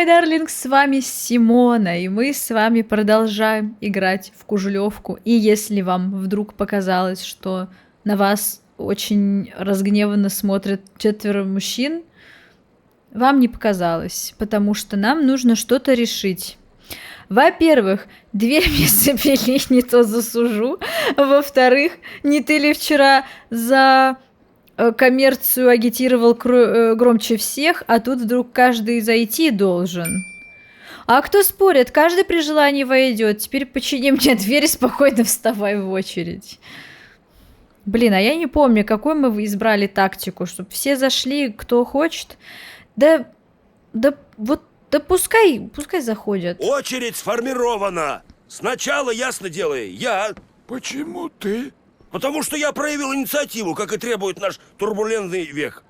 мой дарлинг, с вами Симона, и мы с вами продолжаем играть в Кужелёвку. И если вам вдруг показалось, что на вас очень разгневанно смотрят 4 мужчин, вам не показалось, потому что нам нужно что-то решить. Во-первых, дверь мне запили, не то засужу. Во-вторых, не ты ли вчера за коммерцию агитировал громче всех, а тут вдруг каждый зайти должен. А кто спорит? Каждый при желании войдет. Теперь почини мне дверь и спокойно вставай в очередь. Блин, а я не помню, какую мы избрали тактику, чтобы все зашли, кто хочет. Да пускай заходят. Очередь сформирована. Сначала, ясно делай, я. Почему ты? Потому что я проявил инициативу, как и требует наш турбулентный век.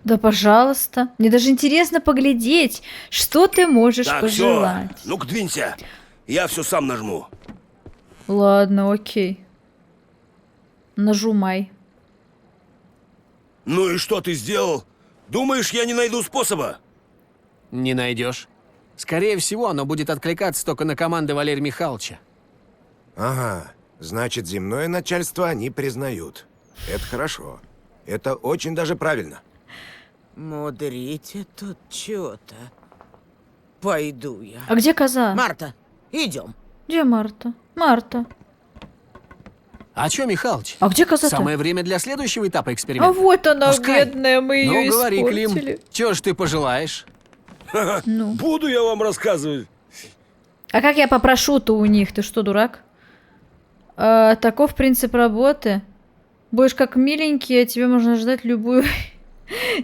Да, пожалуйста. Мне даже интересно поглядеть, что ты можешь Так, пожелать. все, ну-ка двинься. Я все сам нажму. Ладно, окей. Нажимай. Ну и что ты сделал? Думаешь, я не найду способа? Не найдешь. Скорее всего, оно будет откликаться только на команды Валерия Михайловича. Ага, значит, земное начальство они признают. Это хорошо. Это очень даже правильно. Мудрите тут что-то. Пойду я. А где коза? Марта, идем. Где Марта? Марта. А чё, Михалыч? А где коза-то? Самое время для следующего этапа А эксперимента. вот она, Пускай. бедная, мы ее Ну, говори, испортили. Клим, чё ж ты пожелаешь? Ну. Буду я вам рассказывать. А как я попрошу-то у них? Ты что, дурак? Таков принцип работы. Будешь как миленький, а тебе можно ждать любую...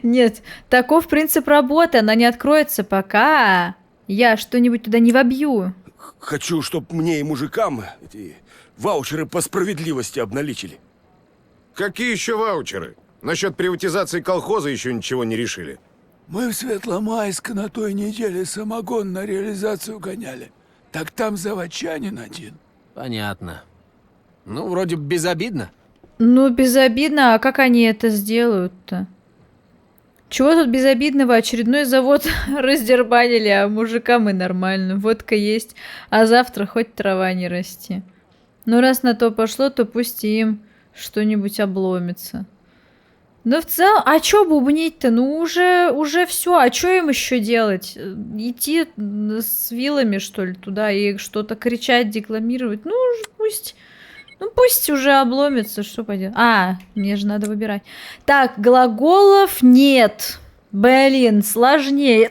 Нет, таков принцип работы. Она не откроется, пока я что-нибудь туда не вобью. Хочу, чтоб мне и мужикам эти ваучеры по справедливости обналичили. Какие еще ваучеры? Насчет приватизации колхоза еще ничего не решили. Мы в Светломайск на той неделе самогон на реализацию гоняли. Так там заводчанин один. Понятно. Ну, вроде безобидно. Ну, безобидно, а как они это сделают-то? Чего тут безобидного? Очередной завод раздербанили, а мужикам и нормально. Водка есть, а завтра хоть трава не расти. Но раз на то пошло, то пусть и им что-нибудь обломится. Но в целом, а чё бубнить-то? Ну уже все, а чё им еще делать? Идти с вилами, что ли, туда и что-то кричать, декламировать? Ну, пусть уже обломится, что пойдет. А, мне же надо выбирать. Так, глаголов нет. Блин, сложнее.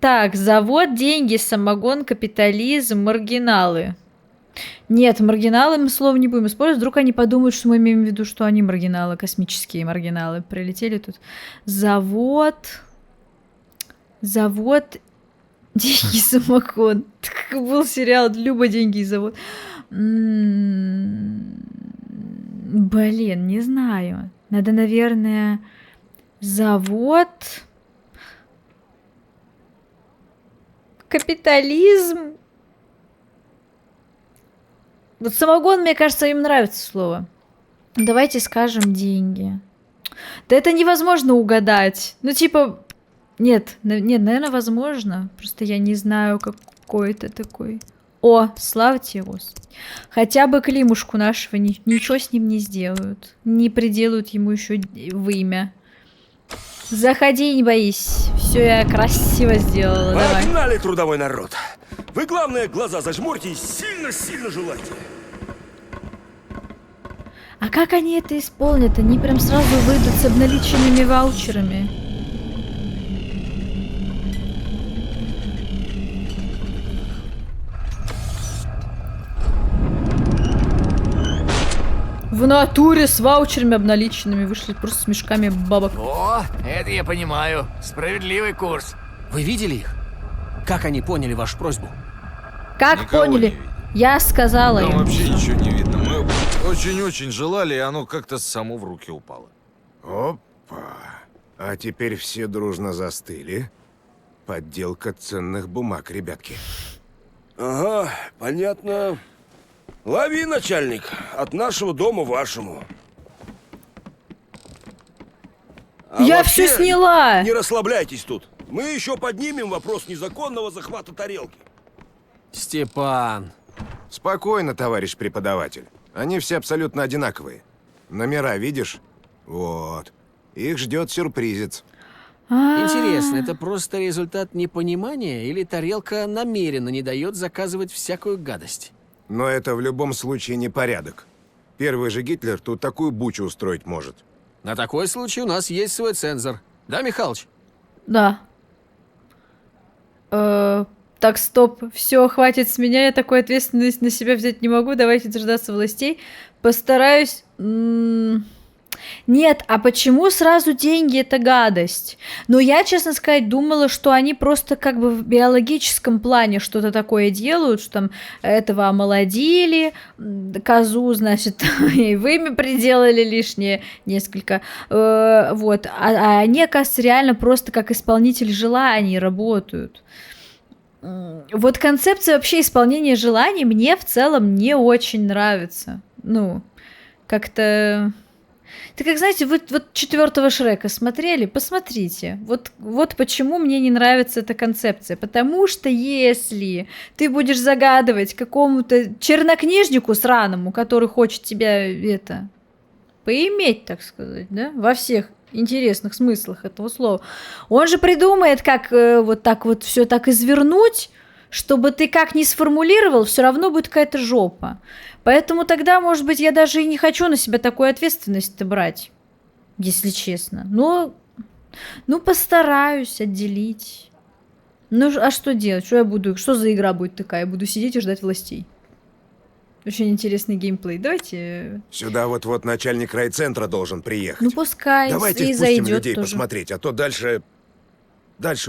Так, завод, деньги, самогон, капитализм, маргиналы. Нет, маргиналы мы слово не будем использовать. Вдруг они подумают, что мы имеем в виду, что они маргиналы, космические маргиналы. Прилетели тут. Завод, деньги, самогон. Как был сериал «Люба, деньги и завод». Блин, не знаю. Надо, наверное, завод... Капитализм. Вот самогон, мне кажется, им нравится слово. Давайте скажем деньги. Да это невозможно угадать. Ну, типа... Нет, наверное, возможно. Просто я не знаю, какой это такой. О, слава тебе, Господи. Хотя бы Климушку нашего ничего с ним не сделают. Не приделают ему еще в имя. Заходи, не боись. Все я красиво сделала. Давай. Погнали, трудовой народ. Вы, главное, глаза зажмурьте и сильно-сильно желайте. А как они это исполнят? Они прям сразу выйдут с обналиченными ваучерами. В натуре с ваучерами обналиченными вышли просто с мешками бабок. О, это я понимаю. Справедливый курс. Вы видели их? Как они поняли вашу просьбу? Как Никого поняли? не видно. Я сказала Там им. вообще ничего не видно. Мы очень-очень желали, и оно как-то само в руки упало. Опа. А теперь все дружно застыли. Подделка ценных бумаг, ребятки. Ага, понятно. Лови, начальник, от нашего дома вашему. А Я вообще все сняла! Не расслабляйтесь тут. Мы еще поднимем вопрос незаконного захвата тарелки. Степан. Спокойно, товарищ преподаватель. Они все абсолютно одинаковые. Номера видишь? Вот. Их ждет сюрпризец. Интересно, это просто результат непонимания или тарелка намеренно не дает заказывать всякую гадость? Но это в любом случае не порядок. Первый же Гитлер тут такую бучу устроить может. На такой случай у нас есть свой цензор. Да, Михалыч? Да. Так, стоп. Все, хватит с меня. Я такую ответственность на себя взять не могу. Давайте дождаться властей. Постараюсь... Нет, а почему сразу деньги это гадость? Но я, честно сказать, думала, что они просто как бы в биологическом плане что-то такое делают, что там этого омолодили, козу, значит, и вымя приделали лишнее несколько. Вот. А они, оказывается, реально просто как исполнитель желаний работают. Вот концепция вообще исполнения желаний мне в целом не очень нравится. Ну, как-то... Это как, знаете, вы вот четвертого Шрека смотрели? Посмотрите. Вот почему мне не нравится эта концепция. Потому что если ты будешь загадывать какому-то чернокнижнику сраному, который хочет тебя поиметь, так сказать, да, во всех интересных смыслах этого слова, он же придумает, как вот так вот все так извернуть, чтобы ты как ни сформулировал, все равно будет какая-то жопа. Поэтому тогда, может быть, я даже и не хочу на себя такую ответственность-то брать, если честно. Но, постараюсь отделить. Ну, а что делать? Что я буду? Что за игра будет такая? Я буду сидеть и ждать властей. Очень интересный геймплей. Давайте... Сюда вот-вот начальник райцентра должен приехать. Ну, пускай Давайте и впустим зайдет людей тоже. посмотреть, а то дальше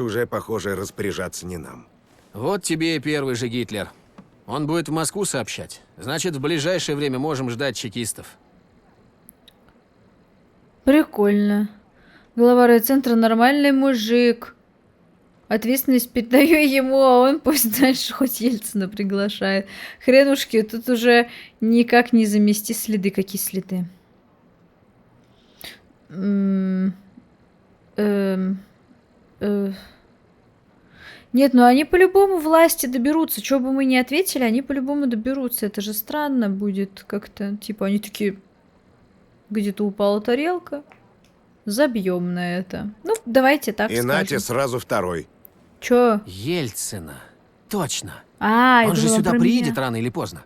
уже, похоже, распоряжаться не нам. Вот тебе и первый же Гитлер. Он будет в Москву сообщать. Значит, в ближайшее время можем ждать чекистов. Прикольно. Глава райцентра нормальный мужик. Ответственность передаю ему, а он пусть дальше хоть Ельцина приглашает. Хренушки, тут уже никак не замести следы. Какие следы? Нет, ну они по-любому власти доберутся. Чего бы мы ни ответили, они по-любому доберутся. Это же странно будет как-то. Типа они такие... Где-то упала тарелка. Забьем на это. Ну, давайте так И скажем. нате сразу второй. Чё? Ельцина. Точно. А, я Он же думала, сюда про приедет меня. рано или поздно.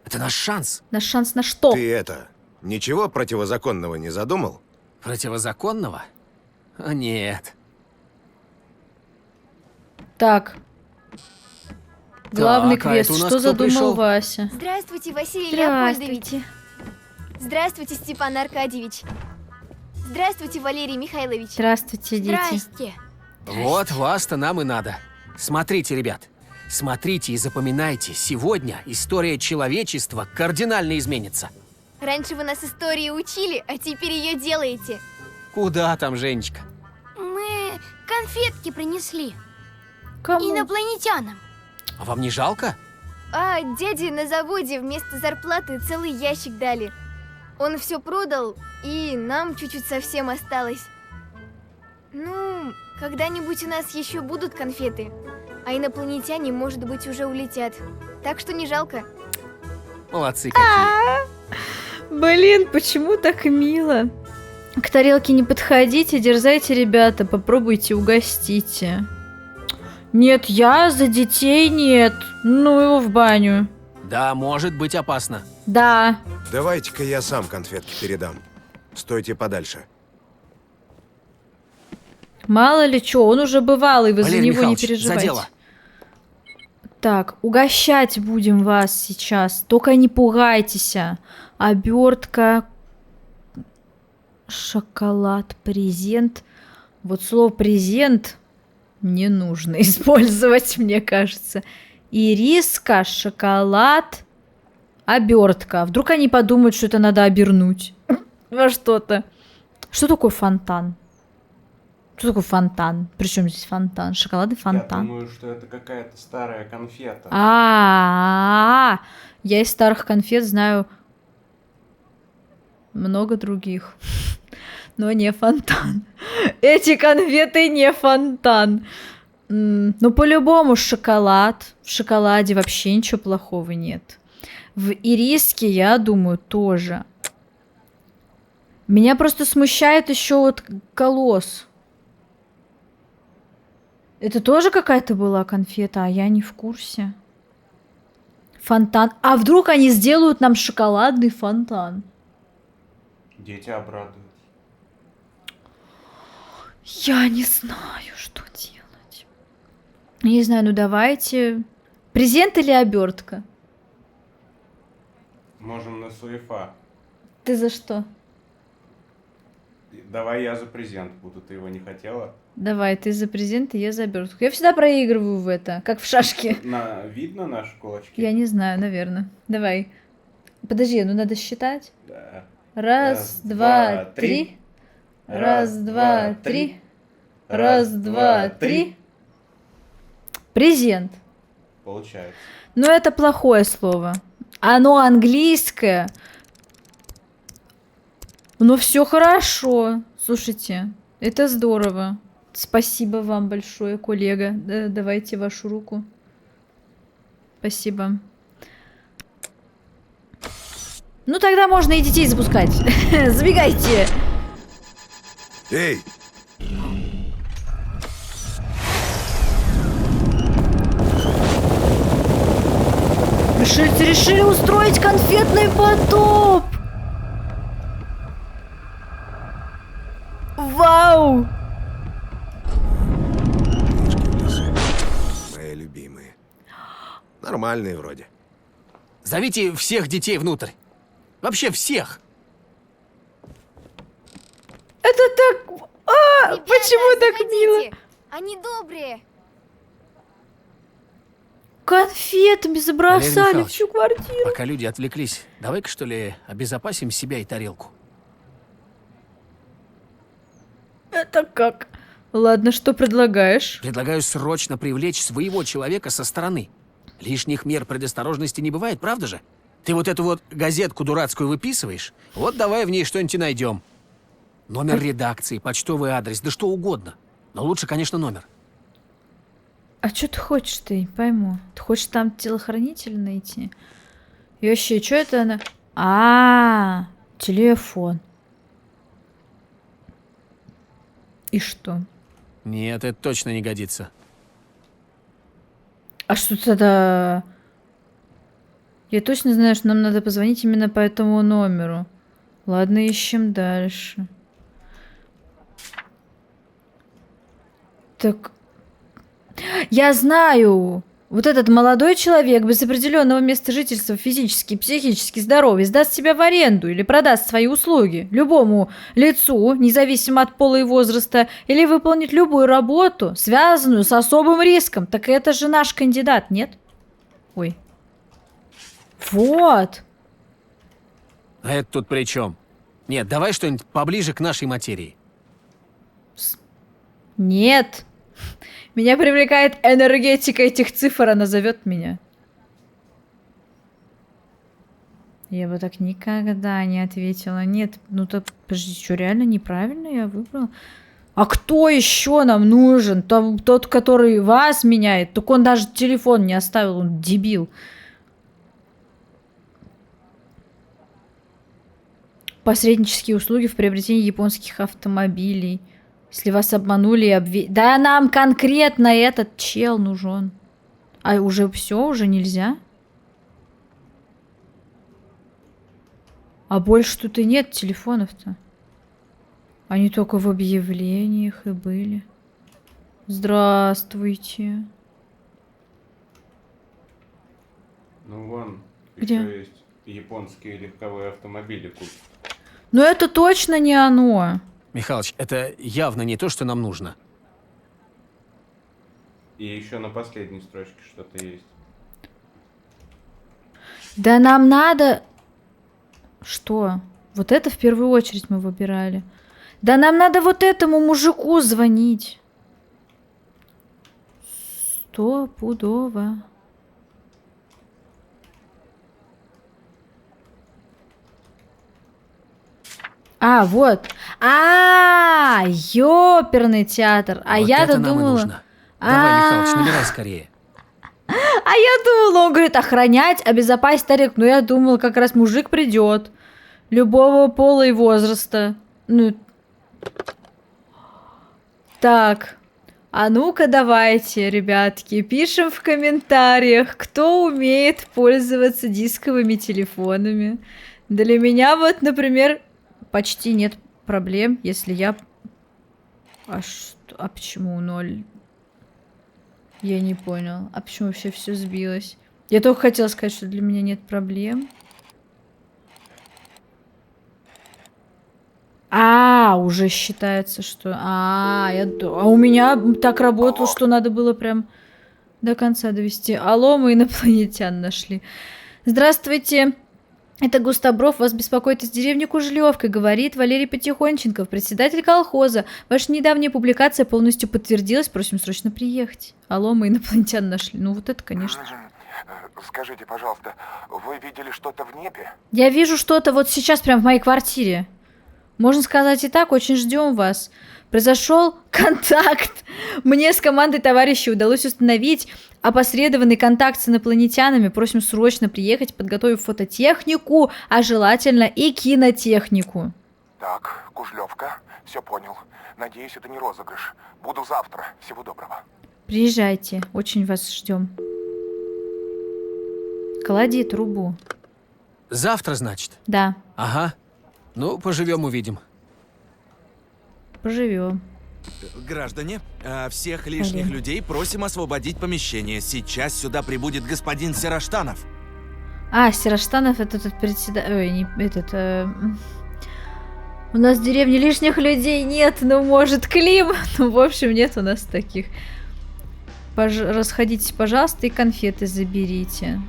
Это наш шанс. Наш шанс на что? Ты ничего противозаконного не задумал? Противозаконного? О, нет. Так. Главный Так, а это квест. у нас Что кто задумал пришел? Вася? Здравствуйте, Василий Леопольдович. Здравствуйте. Здравствуйте, Степан Аркадьевич. Здравствуйте, Валерий Михайлович. Здравствуйте, дети. Здрасте. Вот вас-то нам и надо. Смотрите, ребят. Смотрите и запоминайте. Сегодня история человечества кардинально изменится. Раньше вы нас истории учили, а теперь ее делаете. Куда там, Женечка? Мы конфетки принесли Кому? инопланетянам. А вам не жалко? А дяде на заводе вместо зарплаты целый ящик дали. Он все продал, и нам чуть-чуть совсем осталось. Ну, когда-нибудь у нас еще будут конфеты, а инопланетяне, может быть, уже улетят. Так что не жалко. Молодцы какие. Блин, почему так мило? К тарелке не подходите, дерзайте, ребята, попробуйте, угостите. Нет, я за детей нет. Ну его в баню. Да, может быть опасно. Да. Давайте-ка я сам конфетки передам. Стойте подальше. Мало ли что, он уже бывалый, вы за Валерий него не Михайлович, за переживайте. дело. Так, угощать будем вас сейчас. Только не пугайтесь. Обертка, шоколад, презент. Вот слово презент не нужно использовать, мне кажется. Ириска, шоколад, обертка. Вдруг они подумают, что это надо обернуть во что-то. Что такое фонтан? Что такое фонтан? Причем здесь фонтан? Шоколадный фонтан. Я думаю, что это какая-то старая конфета. Я из старых конфет знаю много других. но не фонтан. Эти конфеты не фонтан. Ну, по-любому шоколад. В шоколаде вообще ничего плохого нет. В ириске, я думаю, тоже. Меня просто смущает еще вот колосс. Это тоже какая-то была конфета, а я не в курсе. Фонтан. А вдруг они сделают нам шоколадный фонтан? Дети обрадуют. Я не знаю, что делать. Не знаю, ну давайте. Презент или обертка? Можем на суефа. Ты за что? Давай я за презент буду, ты его не хотела? Давай, ты за презент, и я за обертку. Я всегда проигрываю в это, как в шашки. Видно наши кулачки? Я не знаю, наверное. Давай. Подожди, ну надо считать. Да. Раз, два, три. Раз, два, три. Раз, два, три. Презент. Получается. Ну, это плохое слово. Оно английское. Но все хорошо. Слушайте, это здорово. Спасибо вам большое, коллега. Давайте вашу руку. Спасибо. Ну, тогда можно и детей запускать. Забегайте. Эй, Пришельцы решили устроить конфетный потоп. Вау! мышки в лесу. Мои любимые. Нормальные вроде. Зовите всех детей внутрь. Вообще всех. Это так... Ребята, почему так мило? заходите. Они добрые. Конфетами забросали Михайлович, всю квартиру. Пока люди отвлеклись, давай-ка что ли обезопасим себя и тарелку. Это как? Ладно, что предлагаешь? Предлагаю срочно привлечь своего человека со стороны. Лишних мер предосторожности не бывает, правда же? Ты вот эту вот газетку дурацкую выписываешь? Вот давай в ней что-нибудь и найдем. Номер редакции, почтовый адрес, да что угодно. Но лучше, конечно, номер. А что ты хочешь, ты? Не пойму. Ты хочешь там телохранителя найти? И вообще, что это она? Телефон. И что? Нет, это точно не годится. А что тогда? Я точно знаю, что нам надо позвонить именно по этому номеру. Ладно, ищем дальше. Так. Я знаю! Вот этот молодой человек без определенного места жительства, физически, психически здоровый, сдаст себя в аренду или продаст свои услуги любому лицу, независимо от пола и возраста, или выполнит любую работу, связанную с особым риском. Так это же наш кандидат, нет? Ой. Вот. А это тут при чем? Нет, давай что-нибудь поближе к нашей материи. Нет. Меня привлекает энергетика этих цифр, она зовет меня. Я бы так никогда не ответила. Нет, ну так, подожди, что, реально неправильно я выбрала? А кто еще нам нужен? Там, тот, который вас меняет. Так он даже телефон не оставил, он дебил. Посреднические услуги в приобретении японских автомобилей. Если вас обманули и Да нам конкретно этот чел нужен. А уже все, уже нельзя? А больше тут и нет телефонов-то. Они только в объявлениях и были. Здравствуйте. Ну вон, Где? еще есть японские легковые автомобили купить. Но это точно не оно. Михалыч, это явно не то, что нам нужно. И еще на последней строчке что-то есть. Да нам надо... Что? Вот это в первую очередь мы выбирали. Да нам надо вот этому мужику звонить. Стопудово. А, вот. Ёперный театр. А Вот я-то это нам и думала... нужно. Давай, Михалыч, набирай скорее. А я думала, он говорит, охранять, обезопасить старик. Ну, я думала, как раз мужик придет. Любого пола и возраста. Ну... Так. А ну-ка давайте, ребятки, пишем в комментариях, кто умеет пользоваться дисковыми телефонами. Для меня вот, например, почти нет проблем, если я... А почему 0? Я не понял. А почему вообще все сбилось? Я только хотела сказать, что для меня нет проблем. Уже считается, что... А у меня так работало, что надо было прям до конца довести. Алло, мы инопланетян нашли. Здравствуйте. Это Густобров, вас беспокоит из деревни Кужлевка, говорит Валерий Потихонченков, председатель колхоза. Ваша недавняя публикация полностью подтвердилась, просим срочно приехать. Алло, мы инопланетян нашли. Ну вот это, конечно же. Скажите, пожалуйста, вы видели что-то в небе? Я вижу что-то вот сейчас прям в моей квартире. Можно сказать и так, очень ждем вас. Произошел контакт. Мне с командой товарищей удалось установить опосредованный контакт с инопланетянами. Просим срочно приехать, подготовив фототехнику, а желательно и кинотехнику. Так, Кужлевка, все понял. Надеюсь, это не розыгрыш. Буду завтра. Всего доброго. Приезжайте, очень вас ждем. Клади трубу. Завтра, значит? Да, Ага. Ну, поживем, увидим. поживем. Граждане, всех лишних Блин. людей просим освободить помещение. Сейчас сюда прибудет господин Сераштанов. Сераштанов это тот председатель... Ой, не этот... У нас в деревне лишних людей нет, ну, может, Клим. Ну, в общем, нет у нас таких. Расходитесь, пожалуйста, и конфеты заберите.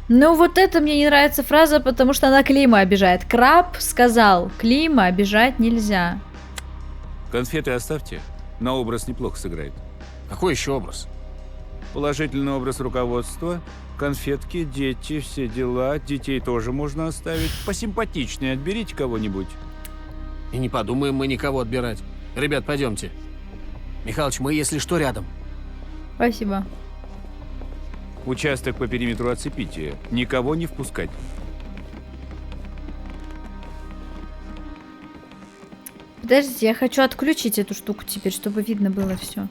Ну, вот это мне не нравится фраза, потому что она Клима обижает. Краб сказал, Клима обижать нельзя. Конфеты оставьте. На образ неплохо сыграет. Какой еще образ? Положительный образ руководства. Конфетки, дети, все дела. Детей тоже можно оставить. Посимпатичнее отберите кого-нибудь. И не подумаем мы никого отбирать. Ребят, пойдемте. Михалыч, мы, если что, рядом. Спасибо. Участок по периметру оцепите. Никого не впускать. Подождите, я хочу отключить эту штуку теперь, чтобы видно было все.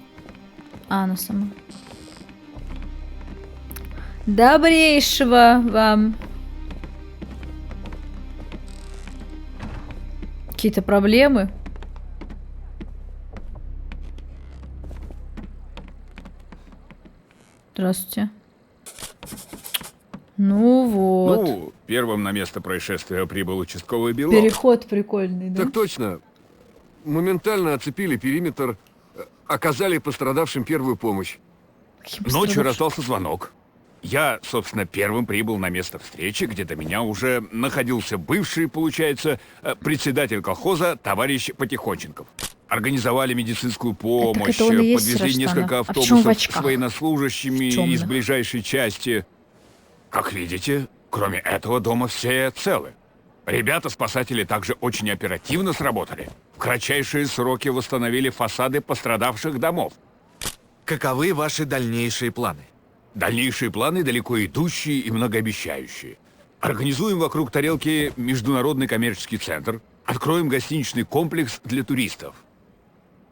Она сама. Добрейшего вам. Какие-то проблемы? Здравствуйте. Ну вот. Ну, первым на место происшествия прибыл участковый Белов. Переход прикольный, да? Так точно. Моментально оцепили периметр, оказали пострадавшим первую помощь. Ночью раздался звонок. Я, собственно, первым прибыл на место встречи, где до меня уже находился бывший, получается, председатель колхоза товарищ Потихонченков. Организовали медицинскую помощь, это он и есть подвезли Сераштанов. несколько А почему в автобусов с очках? военнослужащими В чём из же? ближайшей части. Как видите, кроме этого дома все целы. Ребята-спасатели также очень оперативно сработали. В кратчайшие сроки восстановили фасады пострадавших домов. Каковы ваши дальнейшие планы? Дальнейшие планы далеко идущие и многообещающие. Организуем вокруг тарелки международный коммерческий центр, откроем гостиничный комплекс для туристов.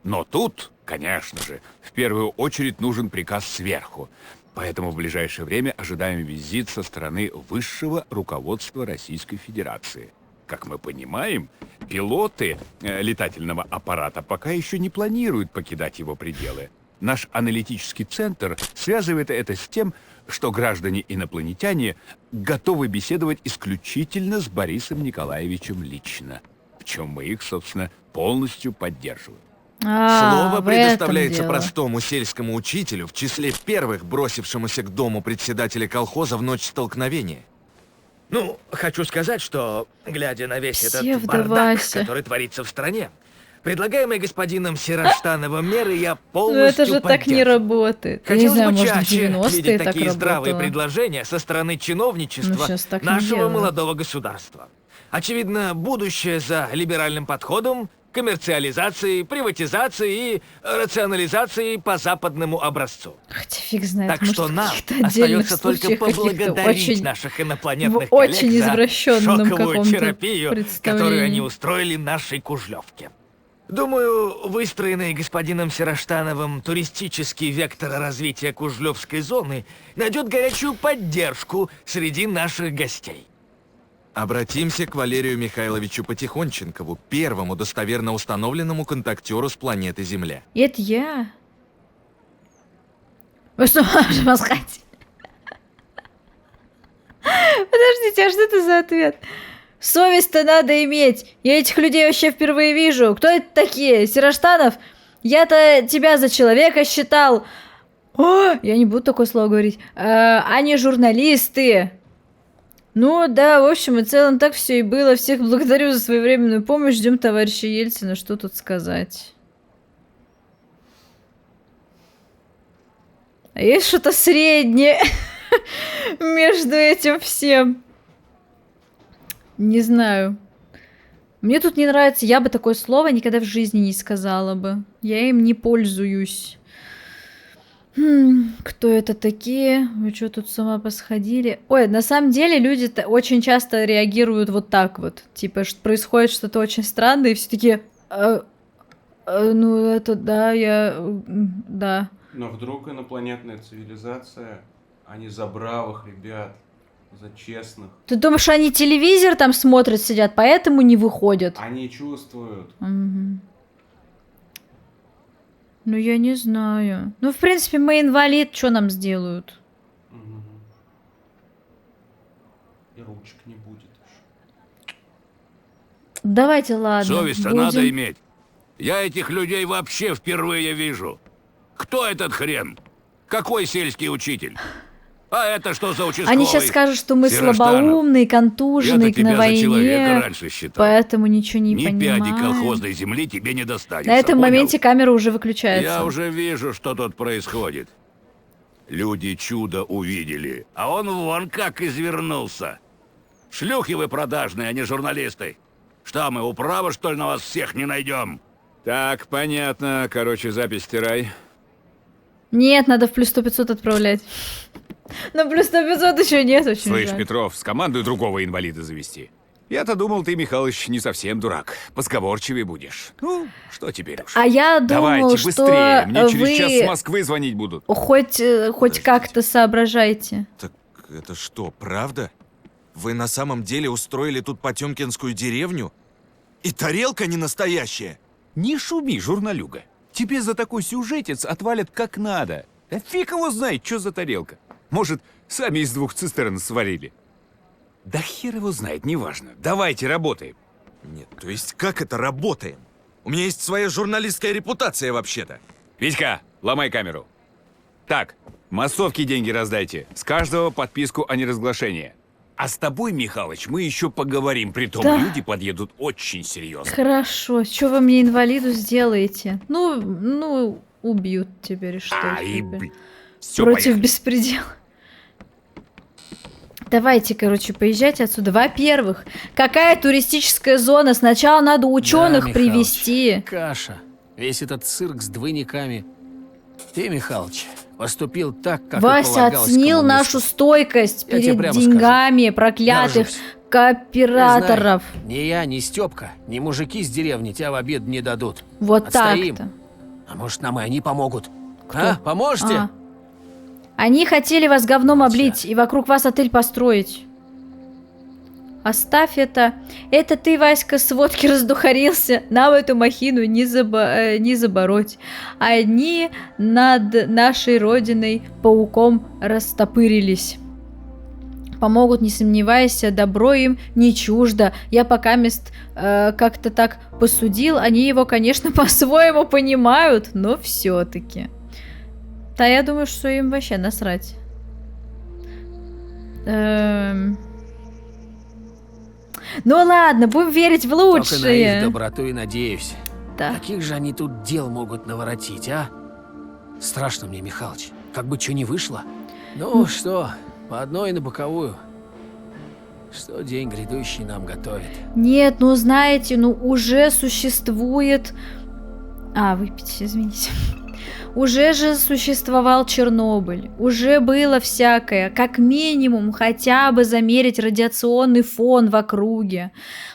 Но тут, конечно же, в первую очередь нужен приказ сверху. Поэтому в ближайшее время ожидаем визит со стороны высшего руководства Российской Федерации. Как мы понимаем, пилоты летательного аппарата пока еще не планируют покидать его пределы. Наш аналитический центр связывает это с тем, что граждане-инопланетяне готовы беседовать исключительно с Борисом Николаевичем лично, в чем мы их, собственно, полностью поддерживаем. Слово в предоставляется этом дело. простому сельскому учителю, в числе первых бросившемуся к дому председателя колхоза в ночь столкновения. Ну, хочу сказать, что, глядя на весь этот Псевдо бардак, Вася. который творится в стране, предлагаемые господином Сераштановым меры я Ну полностью это же так не поддерживаю. работает. Я не Хотелось знаю, бы может в чаще 90-е видеть так такие здравые работало. предложения со стороны чиновничества Ну, щас так не нашего делают. молодого государства. Очевидно, будущее за либеральным подходом, коммерциализацией, приватизацией и рационализацией по западному образцу. Хотя фиг знает, Так может, что в нам каких-то отдельных остается только случаях каких-то поблагодарить очень, наших инопланетных в очень коллег за извращенном шоковую каком-то терапию, которую представлении. они устроили нашей Кужлевке. Думаю, выстроенный господином Сероштановым туристический вектор развития Кужлевской зоны найдет горячую поддержку среди наших гостей. Обратимся к Валерию Михайловичу Потихонченкову, первому достоверно установленному контактеру с планеты Земля. И это я. Вы что, вас хотите? Подождите, а что это за ответ? Совесть-то надо иметь. Я этих людей вообще впервые вижу. Кто это такие? Сероштанов? Я-то тебя за человека считал. О, я не буду такое слово говорить. Они журналисты. Ну да, в общем и целом так все и было. Всех благодарю за своевременную помощь. Ждем товарища Ельцина. Что тут сказать? А есть что-то среднее между этим всем? Не знаю. Мне тут не нравится. Я бы такое слово никогда в жизни не сказала бы. Я им не пользуюсь. Кто это такие? Вы что тут с ума посходили? Ой, на самом деле люди очень часто реагируют вот так вот. Типа, происходит что-то очень странное, и все такие... ну, это да, да. Но вдруг инопланетная цивилизация, они за бравых ребят, за честных. Ты думаешь, они телевизор там смотрят, сидят, поэтому не выходят? Они чувствуют. Угу. Ну, я не знаю. Ну, в принципе, мы инвалид, что нам сделают? Угу. И ручек не будет. Давайте, ладно. Совесть-то надо иметь. Я этих людей вообще впервые вижу. Кто этот хрен? Какой сельский учитель? А это что за участковый? Они сейчас скажут, что мы Сероштанов. слабоумные, контуженные Я-то тебя на за человека войне, раньше считал. поэтому ничего не Ни понимаем. пяди колхозной земли тебе не достанется. На этом понял? моменте камера уже выключается. Я уже вижу, что тут происходит. Люди чудо увидели, а он вон как извернулся. Шлюхи вы продажные, а не журналисты. Что мы, управы, что ли, на вас всех не найдем? Так, понятно. Короче, запись стирай. Нет, надо в плюс 100-500 отправлять. Но плюс 100-500 еще нет, очень Слышь, жаль. Петров, скомандуй другого инвалида завести. Я-то думал, ты, Михалыч, не совсем дурак. Посговорчивее будешь. Ну, что теперь уж. А я думал, Давайте что быстрее, мне через вы час с Москвы звонить будут. хоть как-то соображаете. Так это что, правда? Вы на самом деле устроили тут потемкинскую деревню? И тарелка не настоящая? Не шуми, журналюга. Тебе за такой сюжетец отвалят как надо. Да фиг его знает, что за тарелка. Может, сами из 2 цистерн сварили. Да хер его знает, неважно. Давайте работаем. Нет, то есть как это работаем? У меня есть своя журналистская репутация вообще-то. Витька, ломай камеру. Так, массовки деньги раздайте. С каждого подписку о неразглашении. А с тобой, Михалыч, мы еще поговорим. Притом Да. люди подъедут очень серьезно. Хорошо, что вы мне инвалиду сделаете? Ну, убьют теперь, что Ай, теперь? блин. Все, Против беспредела. Давайте, короче, поезжайте отсюда. Во-первых, какая туристическая зона? Сначала надо ученых Да, Михалыч, привести. Каша. Весь этот цирк с двойниками. Ты, Михалыч, поступил так, как и Вася полагалось оценил коммунисту. нашу стойкость Я тебе перед прямо деньгами проклятых Горжусь. кооператоров. Ты знай, ни я, ни Степка, ни мужики с деревни тебя в обед не дадут. Вот Отстоим. так-то. А может, нам и они помогут? А, поможете? А. Они хотели вас говном облить и вокруг вас отель построить. Оставь это. Это ты, Васька, с водки раздухарился. Нам эту махину не забороть. Они над нашей родиной пауком растопырились. Помогут, не сомневайся, добро им не чуждо. Я пока как-то так посудил. Они его, конечно, по-своему понимают, но все-таки. Да, я думаю, что им вообще насрать. Ну ладно, будем верить в Только на их лучшее. доброту и надеюсь. Да. Каких же они тут дел могут наворотить, а? Страшно мне, Михалыч. Как бы что ни вышло. Ну что, по одной на боковую. Что день грядущий нам готовит? Нет, ну знаете, ну уже существует... выпить, извините. Уже же существовал Чернобыль. Уже было всякое. Как минимум, хотя бы замерить радиационный фон в округе.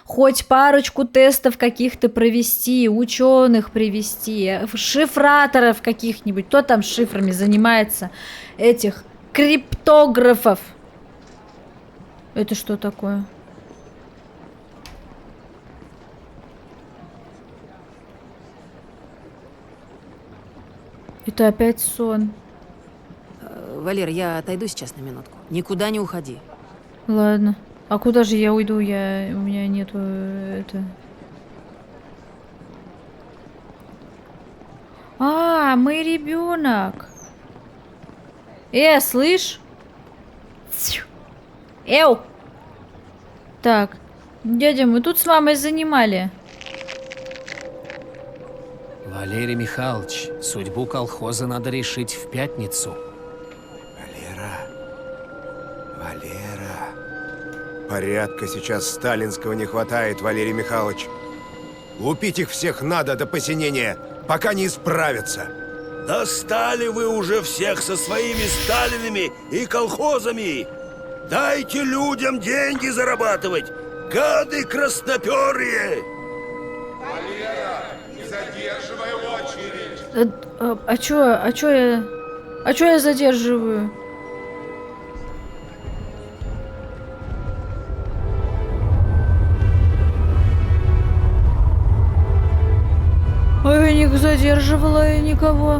Хоть парочку тестов каких-то провести, ученых привести, шифраторов каких-нибудь. Кто там шифрами занимается? Этих криптографов. Это что такое? Это опять сон. Валер, я отойду сейчас на минутку. Никуда не уходи. Ладно. А куда же я уйду? У меня нету это... мой ребенок. Слышь? Эу! Так, дядя, мы тут с мамой занимали. Валерий Михайлович, судьбу колхоза надо решить в пятницу. Валера. Порядка сейчас сталинского не хватает, Валерий Михайлович. Лупить их всех надо до посинения, пока не исправятся. Достали вы уже всех со своими Сталинами и колхозами. Дайте людям деньги зарабатывать, гады красноперые. Валера, не задерживай очередь. А чё я задерживаю? Я не задерживала никого.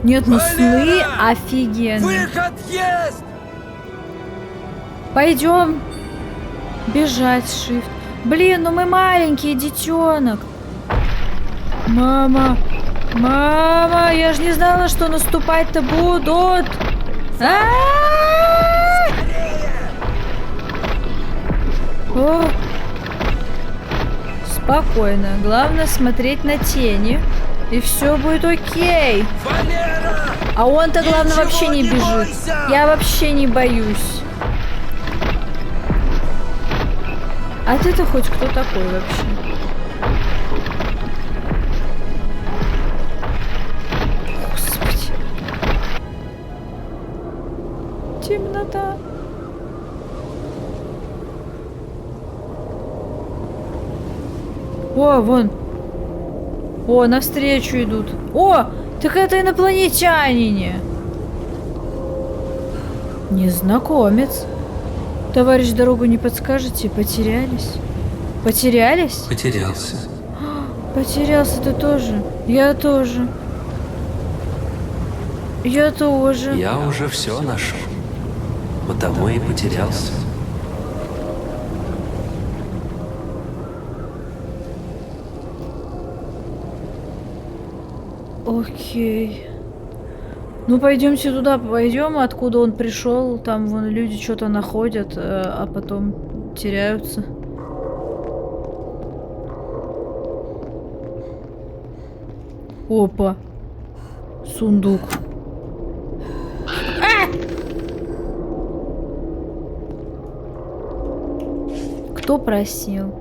Нет, ну сны офигенные. Выход есть! Пойдем. Бежать, shift. Блин, ну мы маленький детенок. Мама, я же не знала, что наступать-то будут. О! Спокойно. Главное смотреть на тени. И все будет окей. А он-то, главное, вообще не бежит. Я вообще не боюсь. А ты-то хоть кто такой вообще? Господи. Темнота. О, вон. О, навстречу идут. О, так это инопланетяне. Незнакомец. Товарищ, дорогу не подскажете? Потерялись? Потерялись? Потерялся. Потерялся ты тоже? Я тоже. Я тоже. Я уже все нашел. Потому и потерялся. Окей. Ну, пойдемте туда, пойдем, откуда он пришел. Там вон люди что-то находят, а потом теряются. Опа. Сундук. Кто просил?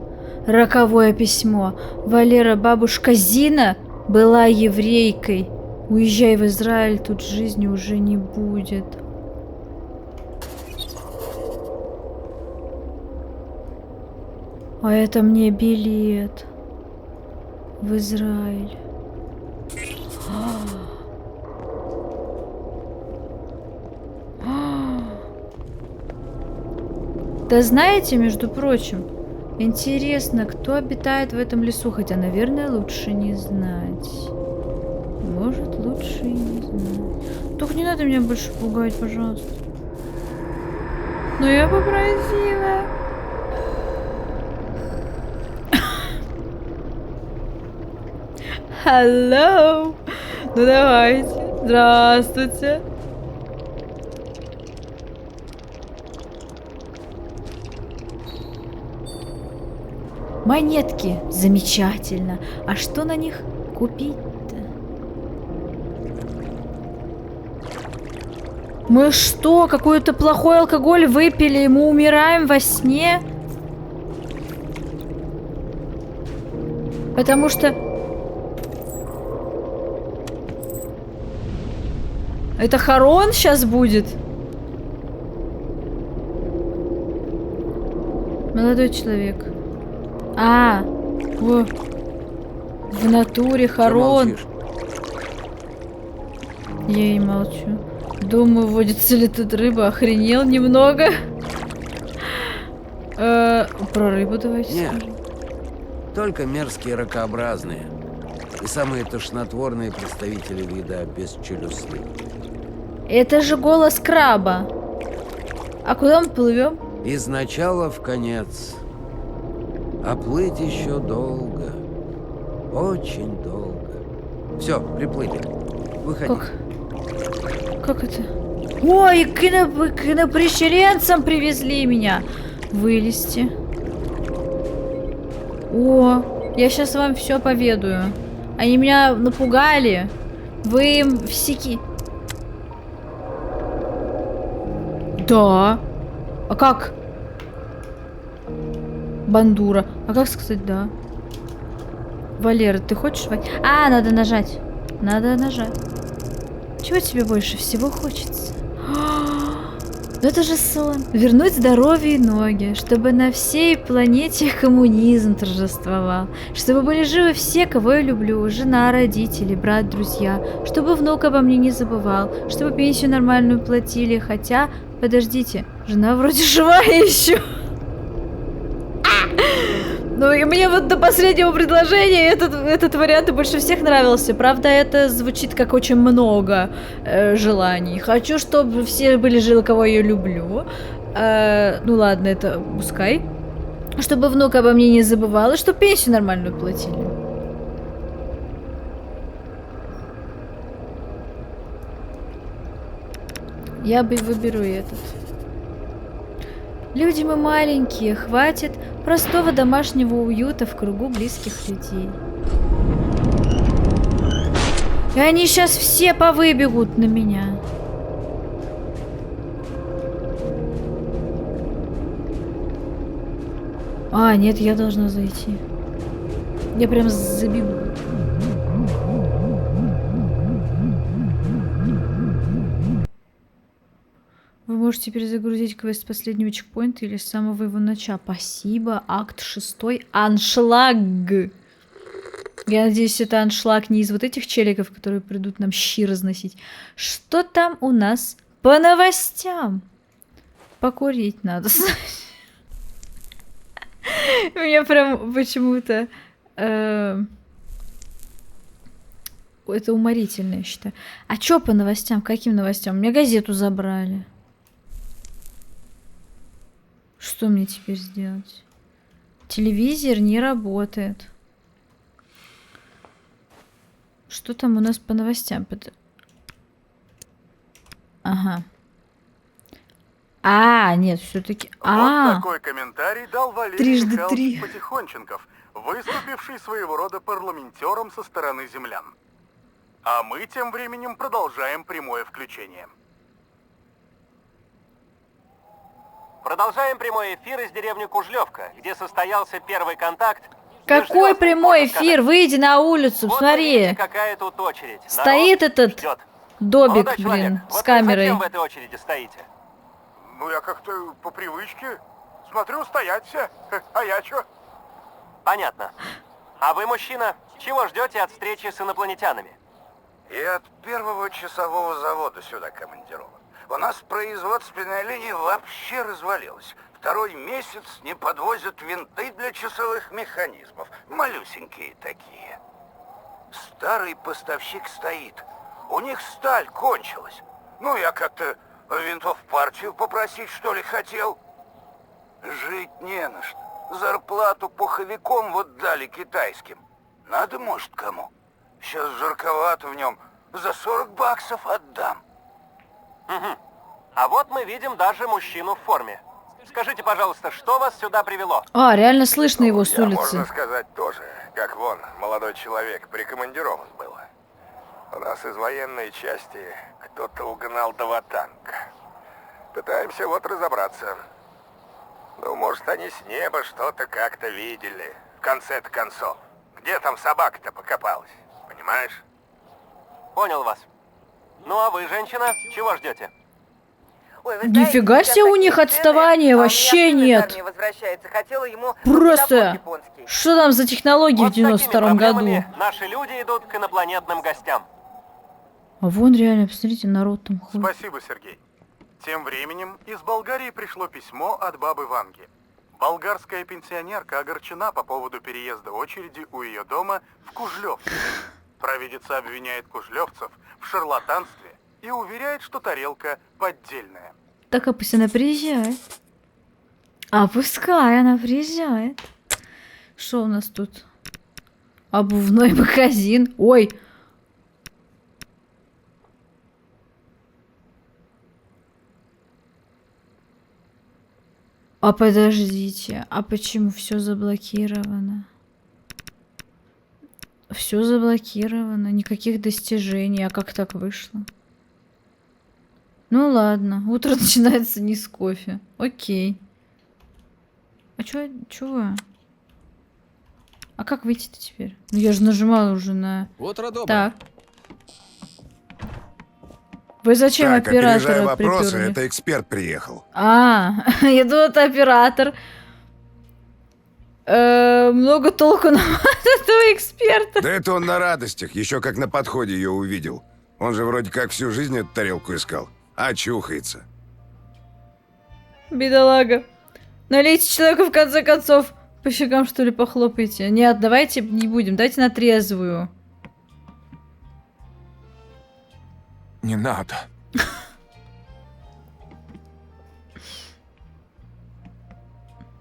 Роковое письмо. Валера, бабушка Зина была еврейкой. Уезжай в Израиль, тут жизни уже не будет. А это мне билет в Израиль. Да знаете, между прочим, интересно, кто обитает в этом лесу, хотя, наверное, лучше не знать. Может, лучше и не знать. Только не надо меня больше пугать, пожалуйста. Но я попросила. Hello. Ну давайте. Здравствуйте. Монетки. Замечательно. А что на них купить-то? Мы что, какой-то плохой алкоголь выпили, и мы умираем во сне? Потому что... Это Харон сейчас будет? Молодой человек. А, в натуре Харон. Я и молчу. Думаю, водится ли тут рыба. Охренел немного. Про рыбу давайте Нет. скажем. Только мерзкие ракообразные. И самые тошнотворные представители вида бесчелюстных. Это же голос краба. А куда мы плывем? Из начала в конец. А плыть еще долго. Очень долго. Все, приплыли. Выходи. Как это? Ой, к инопрещеренцам привезли меня. Вылезти. О, я сейчас вам все поведаю. Они меня напугали. Вы им всеки... Да. А как? Бандура. А как сказать да? Валера, ты хочешь... А, надо нажать. Надо нажать. Чего тебе больше всего хочется? Ну это же сон. Вернуть здоровье и ноги, чтобы на всей планете коммунизм торжествовал, чтобы были живы все, кого я люблю, жена, родители, брат, друзья, чтобы внук обо мне не забывал, чтобы пенсию нормальную платили, хотя, подождите, жена вроде живая еще. Ну и мне вот до последнего предложения этот вариант больше всех нравился. Правда, это звучит как очень много желаний. Хочу, чтобы все были живы, кого я люблю. Ну ладно, это пускай. Чтобы внук обо мне не забывал, и чтобы пенсию нормальную платили. Я бы выберу этот. Люди мы маленькие, хватит простого домашнего уюта в кругу близких людей. И они сейчас все повыбегут на меня. А, нет, я должна зайти. Я прям забегу. Вы можете перезагрузить квест последнего чекпоинта или с самого его начала. Спасибо. Акт 6. Аншлаг. Я надеюсь, это аншлаг не из вот этих челиков, которые придут нам щи разносить. Что там у нас по новостям? Покурить надо. Меня прям почему-то... Это уморительно, я считаю. А чё по новостям? Каким новостям? У меня газету забрали. Что мне теперь сделать? Телевизор не работает. Что там у нас по новостям? Ага. А, нет, все-таки. Вот такой комментарий дал Валерий Трижды Михайлович три. Потихонченков, выступивший своего рода парламентером со стороны землян. А мы тем временем продолжаем прямое включение. Продолжаем прямой эфир из деревни Кужлевка, где состоялся первый контакт. Какой прямой эфир? Выйди на улицу, Вот смотри. видите, какая тут очередь. Стоит Народ этот ждет. добик, Молодой человек, блин, вот с вы камерой. зачем в этой очереди стоите? Ну, я как-то по привычке смотрю, стоять все. А я чё? Понятно. А вы, мужчина, чего ждете от встречи с инопланетянами? Я от первого часового завода сюда командирован. У нас производственная линия вообще развалилась. Второй месяц не подвозят винты для часовых механизмов. Малюсенькие такие. Старый поставщик стоит. У них сталь кончилась. Ну, я как-то винтов партию попросить, что ли, хотел. Жить не на что. Зарплату пуховиком вот дали китайским. Надо, может, кому. Сейчас жарковато в нем. За 40 баксов отдам. Угу. А вот мы видим даже мужчину в форме. Скажите, пожалуйста, что вас сюда привело? А, реально слышно его с улицы. Можно сказать тоже, как вон, молодой человек прикомандирован был. У нас из военной части кто-то угнал два танка. Пытаемся вот разобраться. Ну, может, они с неба что-то как-то видели. В конце-то концов. Где там собака-то покопалась? Понимаешь? Понял вас. Ну а вы, женщина, чего ждете? Нифига себе у них отставания, вообще нет. Просто, что там за технологии в 92-м году? Наши люди идут к инопланетным гостям. А вон реально, посмотрите, народ там ходит. Спасибо, Сергей. Тем временем из Болгарии пришло письмо от бабы Ванги. Болгарская пенсионерка огорчена по поводу переезда очереди у ее дома в Кужлёвске. Провидица обвиняет кужлёвцев в шарлатанстве и уверяет, что тарелка поддельная. Так, а пусть она приезжает. А пускай она приезжает. Что у нас тут? Обувной магазин. Ой. А подождите, а почему все заблокировано? Все заблокировано, никаких достижений. А как так вышло? Ну ладно, утро начинается не с кофе. Окей. А чё? А как выйти-то теперь? Ну я же нажимала уже на... Утро доброе. Так. Вы зачем Так, оператора опережая вопросы, припёрли? это эксперт приехал. А, я думала, это оператор. Много толку нам от этого эксперта. Да это он на радостях, еще как на подходе ее увидел. Он же вроде как всю жизнь эту тарелку искал. Очухается. Бедолага. Налейте человеку в конце концов. По щекам, что ли, похлопайте. Нет, давайте не будем, дайте на трезвую. Не надо.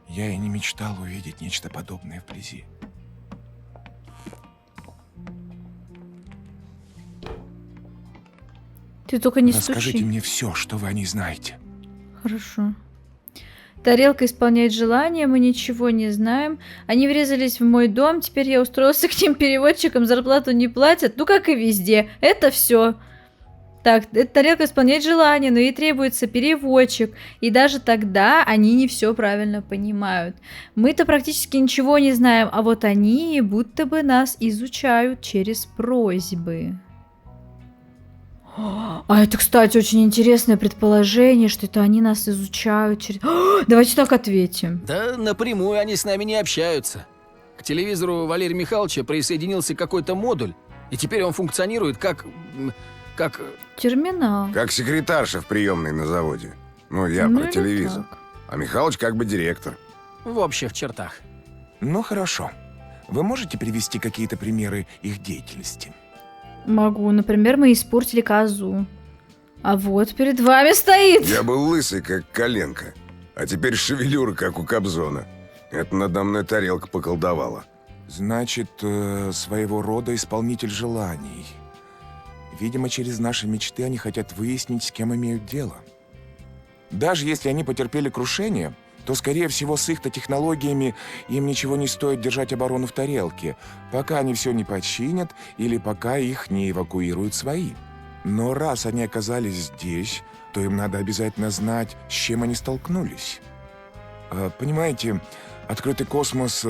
Я и не мечтал увидеть нечто подобное вблизи. Ты только не Расскажите стучи. мне все, что вы о ней знаете. Хорошо. Тарелка исполняет желание, мы ничего не знаем. Они врезались в мой дом, теперь я устроился к ним переводчиком, зарплату не платят. Ну, как и везде. Это все. Так, эта тарелка исполняет желание, но ей требуется переводчик. И даже тогда они не все правильно понимают. Мы-то практически ничего не знаем, а вот они будто бы нас изучают через просьбы. А это, кстати, очень интересное предположение, что это они нас изучают через... Давайте так ответим. Да напрямую они с нами не общаются. К телевизору Валерия Михайловича присоединился какой-то модуль, и теперь он функционирует как... Терминал. Как секретарша в приемной на заводе. Ну, я Ну про или телевизор. А Михалыч как бы директор. В общих чертах. Ну хорошо. Вы можете привести какие-то примеры их деятельности? Могу. Например, мы испортили козу. А вот перед вами стоит. Я был лысый, как коленка. А теперь шевелюра, как у Кобзона. Это надо мной тарелка поколдовала. Значит, своего рода исполнитель желаний. Видимо, через наши мечты они хотят выяснить, с кем имеют дело. Даже если они потерпели крушение, то, скорее всего, с их-то технологиями им ничего не стоит держать оборону в тарелке, пока они все не починят или пока их не эвакуируют свои. Но раз они оказались здесь, то им надо обязательно знать, с чем они столкнулись. Понимаете, открытый космос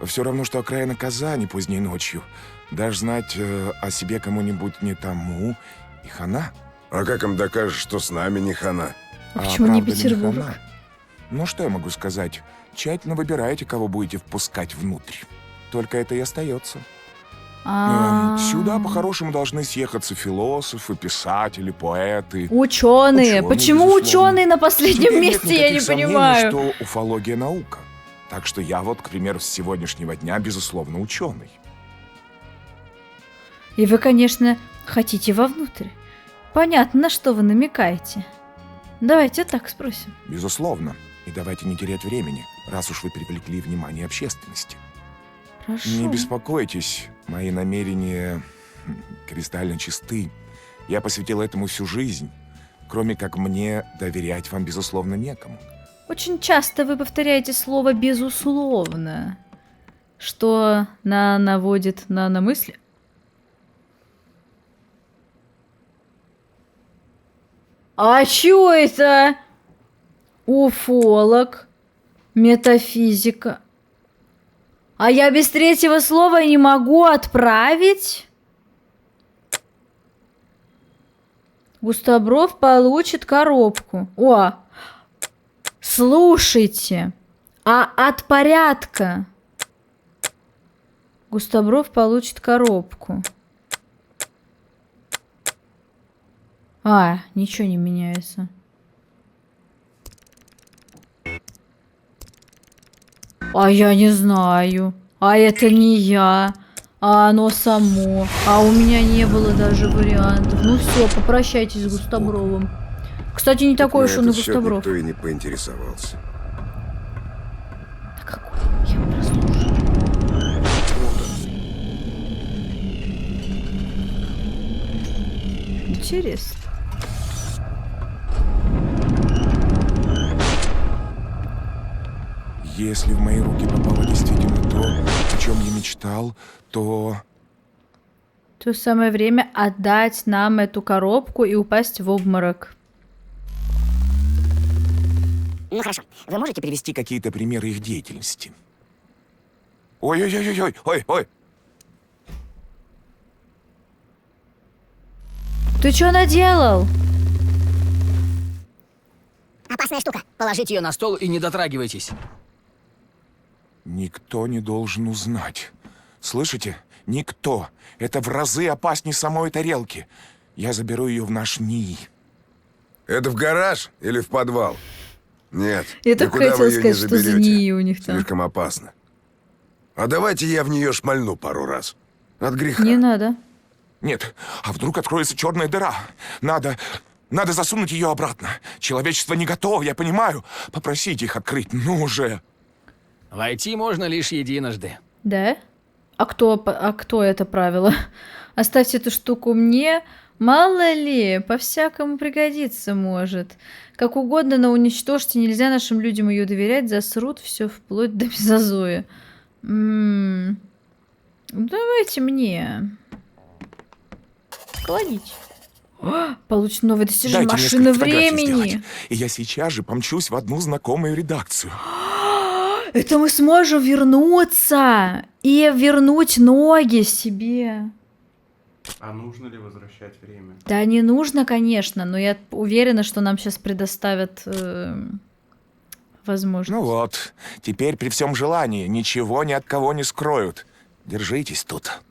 все равно, что окраина Казани поздней ночью. Даже знать о себе кому-нибудь не тому и хана. А как им докажешь, что с нами не хана? А почему не правда ли Петербург? хана? Ну, что я могу сказать? Тщательно выбирайте, кого будете впускать внутрь. Только это и остается. Сюда по-хорошему должны съехаться философы, писатели, поэты. Ученые. Почему безусловно. ученые на последнем Теперь нет месте, я не никаких сомнений, понимаю. что уфология наука. Так что я вот, к примеру, с сегодняшнего дня, безусловно, ученый. И вы, конечно, хотите вовнутрь. Понятно, на что вы намекаете. Давайте так спросим. Безусловно. И давайте не терять времени, раз уж вы привлекли внимание общественности. Хорошо. Не беспокойтесь, мои намерения кристально чисты. Я посвятил этому всю жизнь. Кроме как мне, доверять вам, безусловно, некому. Очень часто вы повторяете слово «безусловно», что наводит на мысли. А чё это? Уфолог. Метафизика. А я без третьего слова не могу отправить? Густобров получит коробку. О! Слушайте. А от порядка? Густобров получит коробку. А, ничего не меняется. А я не знаю. А это не я. А оно само. А у меня не было даже вариантов. Ну все, попрощайтесь с Густобровым. Кстати, не такой уж он и На этот счет Густобров. никто и не поинтересовался. Я прослушаю. Интересно. Если в мои руки попало действительно то, о чем я мечтал, то... То самое время отдать нам эту коробку и упасть в обморок. Ну хорошо, вы можете привести Какие-то примеры их деятельности. Ой-ой-ой-ой-ой, ой-ой. Ты что наделал? Опасная штука. Положить ее на стол и не дотрагивайтесь. Никто не должен узнать. Слышите? Никто. Это в разы опаснее самой тарелки. Я заберу ее в наш НИИ. Это в гараж или в подвал? Нет, Я так никуда хотела вы ее не сказать, что за заберете. НИИ у них там. Слишком опасно. А давайте я в нее шмальну пару раз. От греха. Не надо. Нет, а вдруг откроется черная дыра? Надо засунуть ее обратно. Человечество не готово, я понимаю. Попросите их открыть, ну уже. Войти можно лишь единожды. Да? А кто это правило? Оставьте эту штуку мне. Мало ли, по-всякому пригодится может. Как угодно, но уничтожьте. Нельзя нашим людям ее доверять. Засрут все вплоть до мезозоя. Давайте мне. Кладите. Получит новое достижение. Дайте Машина несколько фотографий времени. сделать, и я сейчас же помчусь в одну знакомую редакцию. Это мы сможем вернуться и вернуть ноги себе. А нужно ли возвращать время? Да не нужно, конечно, но я уверена, что нам сейчас предоставят возможность. Ну вот, теперь при всем желании ничего ни от кого не скроют. Держитесь тут.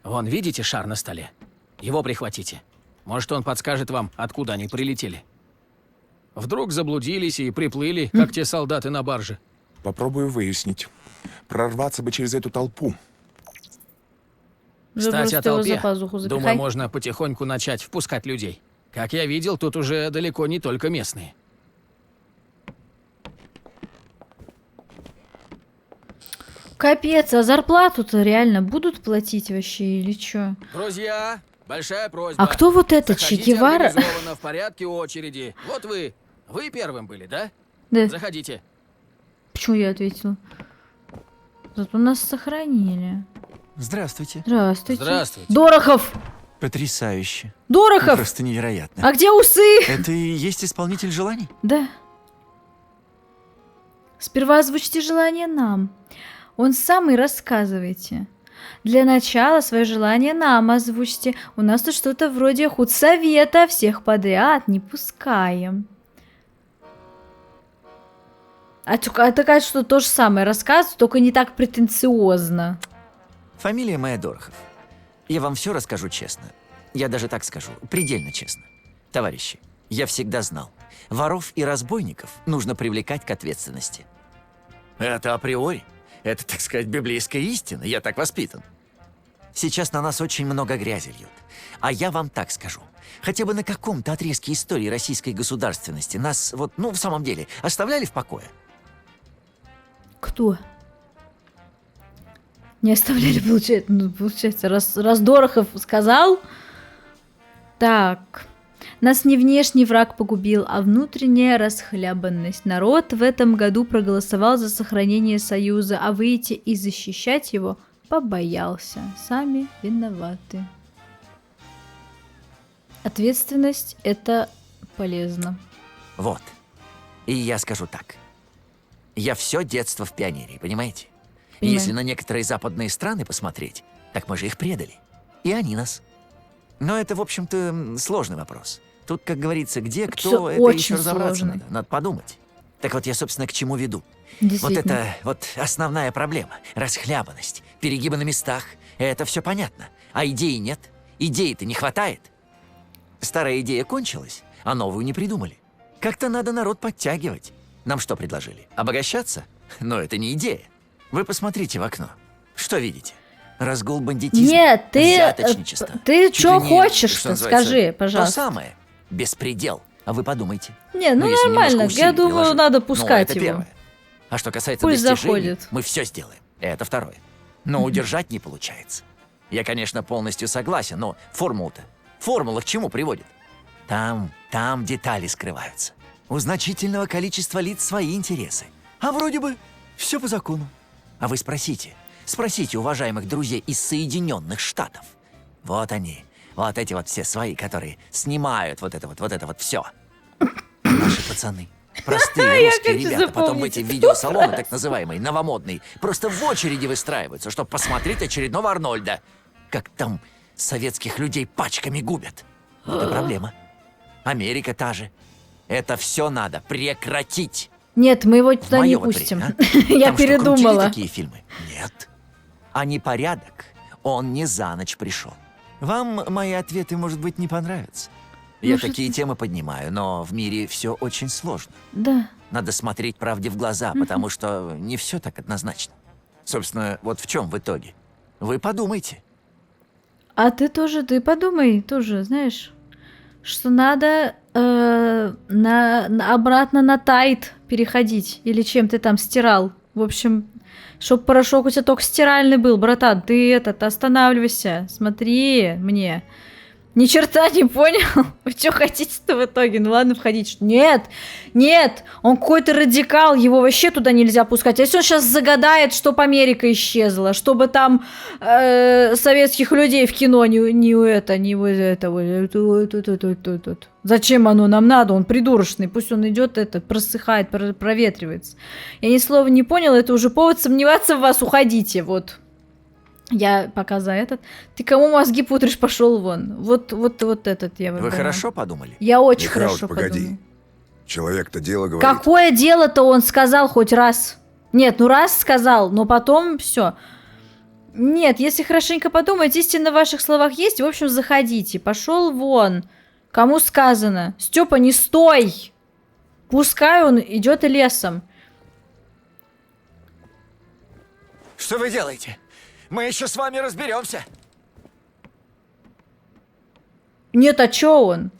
Вон, видите шар на столе? Его прихватите. Может, он подскажет вам, откуда они прилетели. Вдруг заблудились и приплыли, как те солдаты на барже. Попробую выяснить. Прорваться бы через эту толпу. Кстати, о Просто его за толпе. пазуху запихай. Думаю, можно потихоньку начать впускать людей. Как я видел, тут уже далеко не только местные. Капец, а зарплату-то реально будут платить вообще или чё? Друзья, большая просьба. А кто вот этот, Че Заходите Гевара? организованно, в порядке очереди. Вот вы. Вы первым были, да? Да. Заходите. Почему я ответила? Зато нас сохранили. Здравствуйте. Здравствуйте. Здравствуйте. Дорохов! Потрясающе. Дорохов! Просто невероятно. А где усы? Это и есть исполнитель желаний? Да. Сперва озвучьте желание нам. Он сам и рассказывайте. Для начала свое желание нам озвучьте. У нас тут что-то вроде худсовета, всех подряд не пускаем. А такая, что то же самое рассказывает, только не так претенциозно. Фамилия моя Дорохов. Я вам все расскажу честно. Я даже так скажу, предельно честно. Товарищи, я всегда знал, воров и разбойников нужно привлекать к ответственности. Это априори. Это, так сказать, библейская истина. Я так воспитан. Сейчас на нас очень много грязи льют. А я вам так скажу. Хотя бы на каком-то отрезке истории российской государственности нас вот, в самом деле, оставляли в покое? Кто? Не оставляли, получается, раз Дорохов сказал. Так. Нас не внешний враг погубил, а внутренняя расхлябанность. Народ в этом году проголосовал за сохранение Союза, а выйти и защищать его побоялся. Сами виноваты. Ответственность — это Полезно. Вот. И я скажу так. Я все детство в пионерии, понимаете? И Понимаю. если на некоторые западные страны посмотреть, так мы же их предали. И они нас. Но это, в общем-то, сложный вопрос. Тут, как говорится, где, кто, Всё это очень еще разобраться сложно. надо. Надо подумать. Так вот, я, собственно, к чему веду. Вот Действительно. это вот основная проблема. Расхлябанность, перегибы на местах. Это все понятно. А идеи нет. Идеи-то не хватает. Старая идея кончилась, а новую не придумали. Как-то надо народ подтягивать. Нам что предложили? Обогащаться? Но это не идея. Вы посмотрите в окно. Что видите? Разгул бандитизма, Нет, ты... взяточничество. Ты Чуть что ли не, хочешь-то? что называется, Скажи, То пожалуйста. самое. Беспредел. А вы подумайте. Не, ну если нормально. немножко Я усилий думаю, приложить. надо Ну, пускать это его. первое. А что касается Пусть достижений, заходит. мы все сделаем. Это второе. Но удержать не получается. Я, конечно, полностью согласен, но формула-то. Формула к чему приводит? Там детали скрываются. У значительного количества лиц свои интересы. А вроде бы все по закону. А вы спросите уважаемых друзей из Соединенных Штатов. Вот они, вот эти вот все свои, которые снимают вот это вот все. Наши пацаны. Простые Я русские хочу ребята потом в запомнить эти эту видеосалоны, фразу. так называемые, новомодные, просто в очереди выстраиваются, чтобы посмотреть очередного Арнольда. Как там советских людей пачками губят. Вот и проблема. Америка та же. Это все надо прекратить. Нет, мы его туда не моё вот пустим. время, Я Там что, крутили передумала. такие фильмы? Нет. А непорядок, он не за ночь пришел. Вам мои ответы, может быть, не понравятся. Я Может, такие темы поднимаю, но в мире все очень сложно. Да. Надо смотреть правде в глаза, потому что не все так однозначно. Собственно, вот в чем в итоге. Вы подумайте. А ты подумай тоже, знаешь, что надо обратно на тайт переходить. Или чем ты там стирал. В общем, чтоб порошок у тебя только стиральный был, братан. Ты останавливайся, смотри мне. Ни черта не понял. Вы что хотите-то в итоге? Ну ладно, входить. Нет, нет, он какой-то радикал, его вообще туда нельзя пускать. А если он сейчас загадает, чтоб Америка исчезла, чтобы там советских людей в кино Зачем оно нам надо? Он придурочный. Пусть он идет, просыхает, проветривается. Я ни слова не поняла, это уже повод сомневаться в вас. Уходите, вот. Я пока за этот. Ты кому мозги пудришь, пошел вон. Вот этот я выбираю. Вы хорошо подумали? Я очень Михалыч, хорошо погоди. подумала. Человек-то дело говорит. Какое дело-то он сказал хоть раз? Нет, ну раз сказал, но потом все. Нет, если хорошенько подумать, истина в ваших словах есть. В общем, заходите. Пошел вон. Кому сказано? Степа, не стой! Пускай он идет лесом. Что вы делаете? Мы еще с вами разберемся. Нет, а чё он?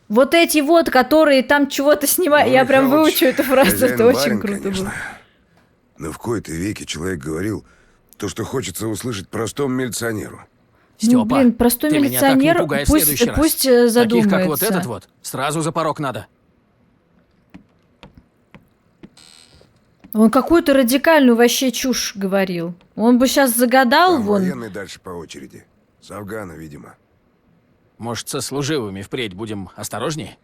Вот эти вот, которые там чего-то снимают. Ну, Я прям Михалыч, выучу эту фразу, хозяин это очень барин, круто конечно. было. Но в кои-то веки человек говорил то, что хочется услышать простому милиционеру. Ну, блин, простой ты меня так не милиционер, пугай в следующий раз. пусть Таких, задумается. как вот этот вот, сразу за порог надо. Он какую-то радикальную вообще чушь говорил. Он бы сейчас загадал, Там вон. военный дальше по очереди. С Афгана, видимо. Может, со служивыми впредь будем осторожнее?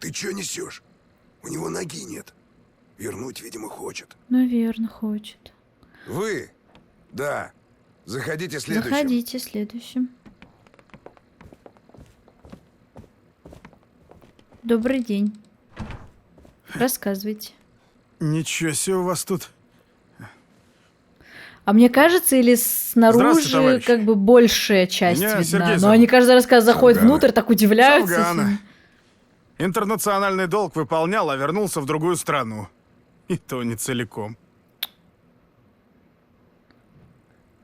Ты чё несешь? У него ноги нет. Вернуть, видимо, хочет. Наверное, хочет. Вы? Да. Заходите следующим. Заходите следующим. Добрый день. Рассказывайте. Ничего себе у вас тут. А мне кажется, или Здравствуйте, снаружи товарищ. как бы большая часть Меня видна. Сергей Но зовут. они каждый раз, когда заходят Салгана. внутрь, так удивляются. Салгана. Интернациональный долг выполнял, а вернулся в другую страну. И то не целиком.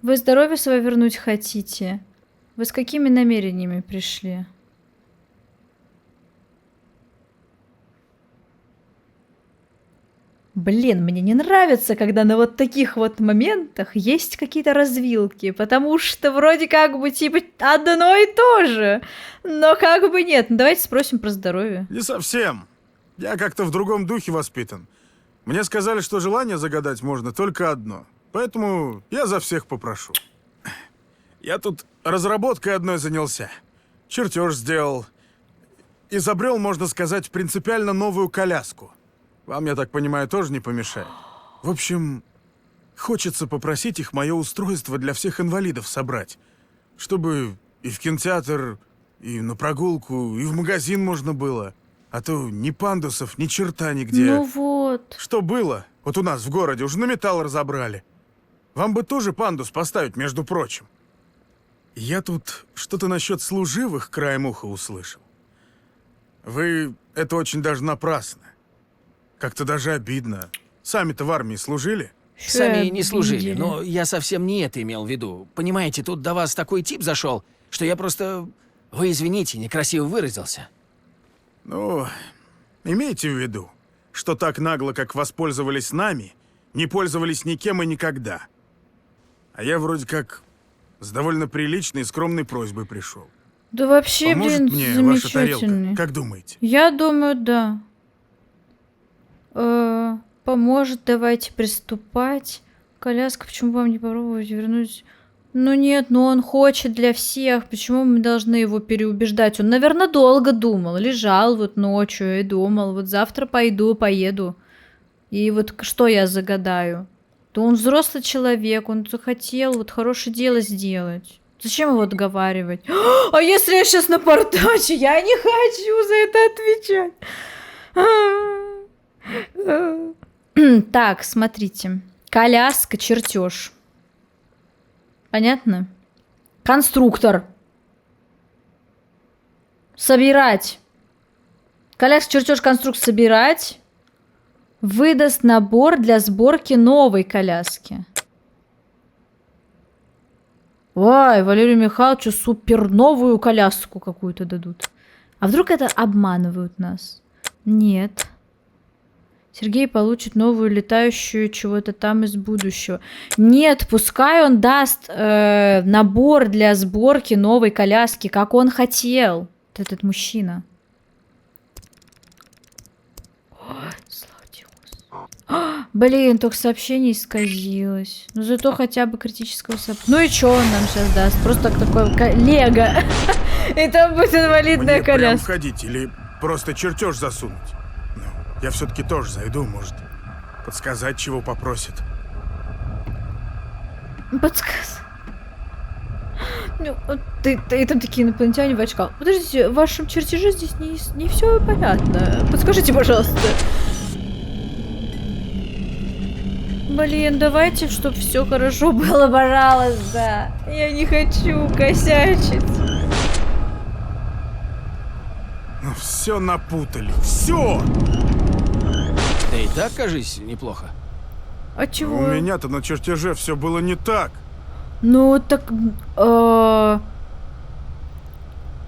Вы здоровье свое вернуть хотите? Вы с какими намерениями пришли? Блин, мне не нравится, когда на вот таких вот моментах есть какие-то развилки, потому что вроде как бы типа одно и то же, но как бы нет. Ну, давайте спросим про здоровье. Не совсем. Я как-то в другом духе воспитан. Мне сказали, что желание загадать можно только одно. Поэтому я за всех попрошу. Я тут разработкой одной занялся. Чертеж сделал. изобрел, можно сказать, принципиально новую коляску. Вам, я так понимаю, тоже не помешает. В общем, хочется попросить их мое устройство для всех инвалидов собрать. Чтобы и в кинотеатр, и на прогулку, и в магазин можно было. А то ни пандусов, ни черта нигде. Ну вот. Что было? Вот у нас в городе уже на металл разобрали. Вам бы тоже пандус поставить, между прочим. Я тут что-то насчет служивых краем уха услышал. Вы это очень даже напрасно. Как-то даже обидно. Сами-то в армии служили? Сами не служили, но я совсем не это имел в виду. Понимаете, тут до вас такой тип зашел, что я просто... Вы извините, некрасиво выразился. Ну, имейте в виду, что так нагло, как воспользовались нами, не пользовались никем и никогда. А я вроде как с довольно приличной и скромной просьбой пришел. Да вообще, Поможет блин, мне ваша тарелка? замечательный. Как думаете? Я думаю, да. Поможет, давайте приступать. Коляска, почему вам не попробовать вернуть? Ну нет, ну он хочет для всех. Почему мы должны его переубеждать? Он, наверное, долго думал. Лежал вот ночью и думал. Вот завтра поеду. И вот что я загадаю? То он взрослый человек, он захотел вот хорошее дело сделать. Зачем его отговаривать? А если я сейчас напортачу? Я не хочу за это отвечать. Так, смотрите. Коляска, чертеж. Понятно? Конструктор. Собирать. Коляска, чертеж, конструктор собирать. Выдаст набор для сборки новой коляски. Ой, Валерию Михайловичу супер новую коляску какую-то дадут. А вдруг это обманывают нас? Нет. Сергей получит новую летающую чего-то там из будущего. Нет, пускай он даст набор для сборки новой коляски, как он хотел. Вот этот мужчина. Блин, только сообщение исказилось. Но зато хотя бы критического сообщения. Ну и что он нам сейчас даст? Просто такое лего. И там будет инвалидная Мне прям коляска. входить или просто чертеж засунуть? Ну, я все-таки тоже зайду, может, подсказать, чего попросит. Подсказ. Ну, и там такие инопланетяне в очках. Подождите, в вашем чертеже здесь не все понятно. Подскажите, пожалуйста. Блин, давайте, чтобы все хорошо было, пожалуйста. Я не хочу косячить. Ну, все напутали. Все! Да и так, кажись, неплохо. А чего? У меня-то на чертеже все было не так. Ну, так...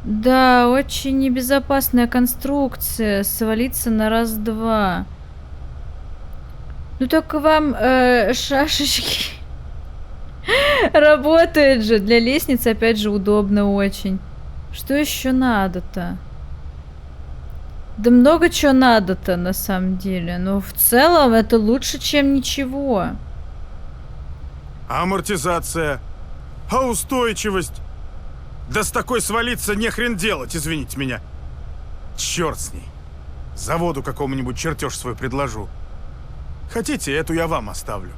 Да, очень небезопасная конструкция. Свалиться на раз-два. Ну, только вам шашечки... Работает же. Для лестницы, опять же, удобно очень. Что еще надо-то? Да много чего надо-то, на самом деле. Но в целом это лучше, чем ничего. А амортизация? А устойчивость? Да с такой свалиться не хрен делать, извините меня. Черт с ней. Заводу какому-нибудь чертеж свой предложу. Хотите, эту я вам оставлю.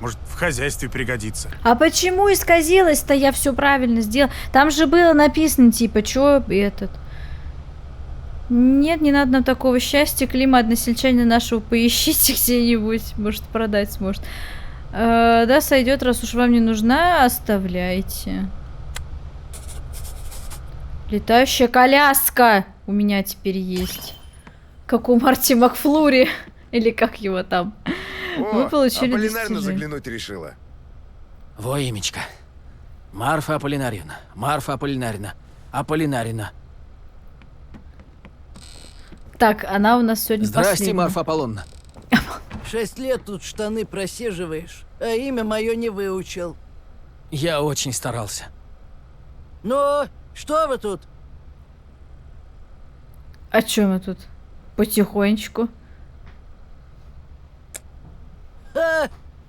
Может, в хозяйстве пригодится. А почему исказилось-то? Я все правильно сделал. Там же было написано, типа, чё этот... Нет, не надо нам такого счастья. Клима односельчанина нашего поищите где-нибудь. Может, продать сможет. Да, сойдет, раз уж вам не нужна, оставляйте. Летающая коляска у меня теперь есть. Как у Марти Макфлури. Или как его там. Мы получили Аполлинарьевна заглянуть решила. Во имечко. Марфа Аполлинарьевна. Марфа Аполлинарьевна. Аполлинарьевна. Так, она у нас сегодня Здрасте, последняя. Марфа Аполлонна. 6 лет тут штаны просиживаешь, а имя мое не выучил. Я очень старался. Ну, что вы тут? А чё мы тут? Потихонечку.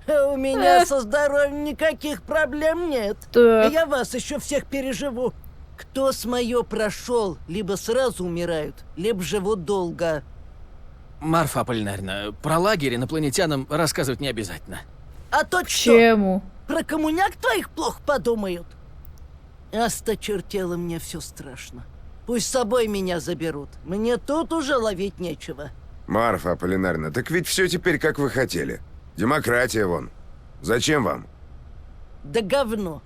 У меня со здоровьем никаких проблем нет. Так. Я вас еще всех переживу. Кто с моё прошел, либо сразу умирают, либо живут долго. Марфа Аполлинарьевна, про лагерь инопланетянам рассказывать не обязательно. А то Чему? Про коммуняк твоих плохо подумают. Осточертело мне все страшно. Пусть с собой меня заберут. Мне тут уже ловить нечего. Марфа Аполлинарьевна, так ведь все теперь как вы хотели. Демократия вон. Зачем вам? Да говно.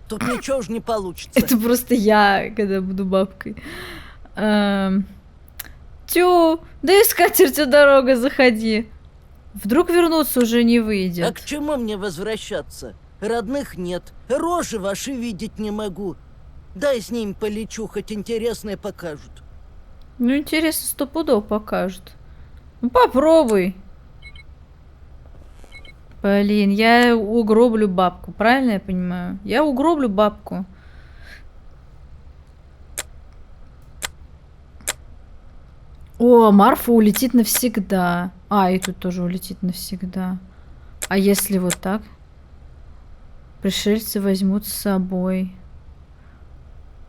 Тут ничего уж не получится. Это просто я, когда буду бабкой. Тю, да и скатертью дорога, заходи. Вдруг вернуться уже не выйдет. А к чему мне возвращаться? Родных нет, рожи ваши видеть не могу. Дай с ним полечу, хоть интересное покажут. Ну, интересно, стопудов покажут. Ну, попробуй. Блин, я угроблю бабку, правильно я понимаю? Я угроблю бабку. О, Марфа улетит навсегда. А, и тут тоже улетит навсегда. А если вот так? Пришельцы возьмут с собой.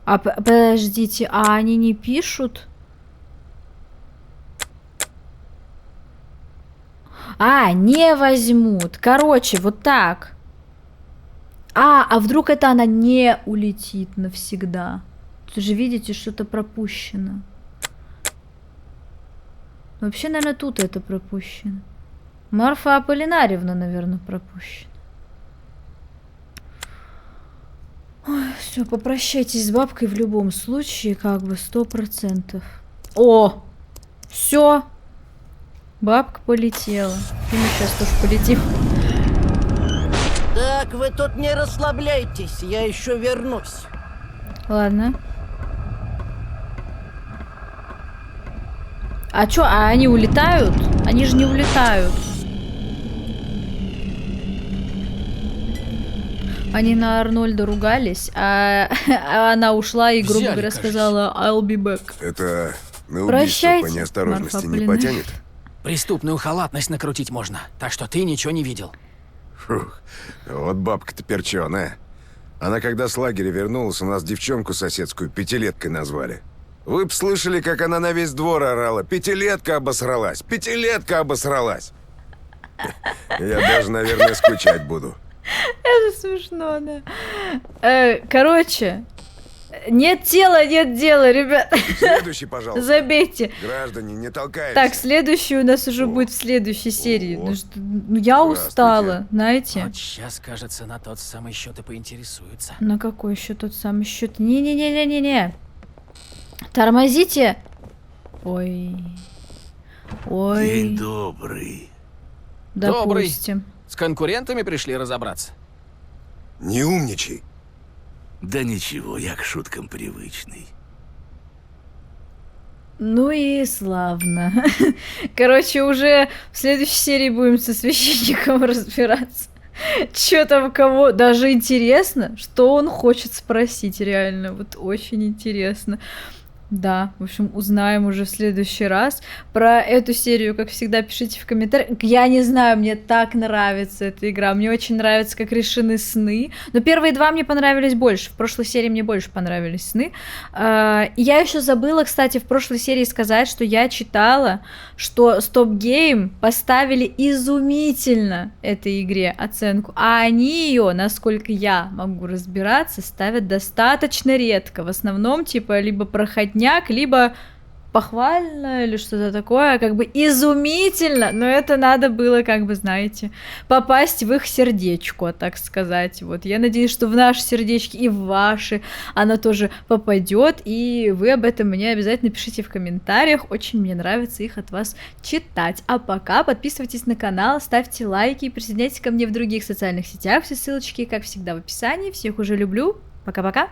А, подождите, а они не пишут? А, не возьмут. Короче, вот так. А вдруг это она не улетит навсегда? Тут же, видите, что-то пропущено. Вообще, наверное, тут это пропущено. Марфа Аполлинарьевна, наверное, пропущена. Все, попрощайтесь с бабкой в любом случае, как бы 100%. О! Все! Бабка полетела. И мы сейчас тоже полетим. Так, вы тут не расслабляйтесь, я еще вернусь. Ладно. А чё, а они улетают? Они же не улетают. Они на Арнольда ругались, а она ушла и, грубо говоря, сказала I'll be back. Это на убийство Прощайте, по неосторожности Марфа не Аполлинарьевна. потянет? Преступную халатность накрутить можно, так что ты ничего не видел. Фух, вот бабка-то перченая. Она когда с лагеря вернулась, у нас девчонку соседскую пятилеткой назвали. Вы б слышали, как она на весь двор орала. Пятилетка обосралась! Пятилетка обосралась! Я даже, наверное, скучать буду. Это смешно, да. Короче, нет тела, нет дела, ребят. Следующий, пожалуйста. Забейте. Граждане, не толкайтесь. Так, следующий у нас уже будет в следующей серии. Ну, я устала, знаете. Вот сейчас, кажется, на тот самый счет и поинтересуется. На какой еще тот самый счет? Не-не-не-не-не-не. Тормозите. Ой. Ой. День добрый. Допустим. С конкурентами пришли разобраться? Не умничай. Да ничего, я к шуткам привычный. Ну и славно. Короче, уже в следующей серии будем со священником разбираться. Чё там кого? Даже интересно, что он хочет спросить, реально. Вот очень интересно. Да, в общем, узнаем уже в следующий раз. Про эту серию, как всегда, пишите в комментариях. Я не знаю, мне так нравится эта игра. Мне очень нравится, как решены сны. Но первые два мне понравились больше. В прошлой серии мне больше понравились сны. И я еще забыла, кстати, в прошлой серии сказать, что я читала, что Stop Game поставили изумительно этой игре оценку. А они ее, насколько я могу разбираться, ставят достаточно редко. В основном, типа, либо проходняк, либо похвально или что-то такое, как бы изумительно, но это надо было, как бы, знаете, попасть в их сердечко, так сказать. Вот, я надеюсь, что в наши сердечки и в ваши она тоже попадет, и вы об этом мне обязательно пишите в комментариях, очень мне нравится их от вас читать. А пока подписывайтесь на канал, ставьте лайки, присоединяйтесь ко мне в других социальных сетях, все ссылочки, как всегда, в описании. Всех уже люблю, пока-пока!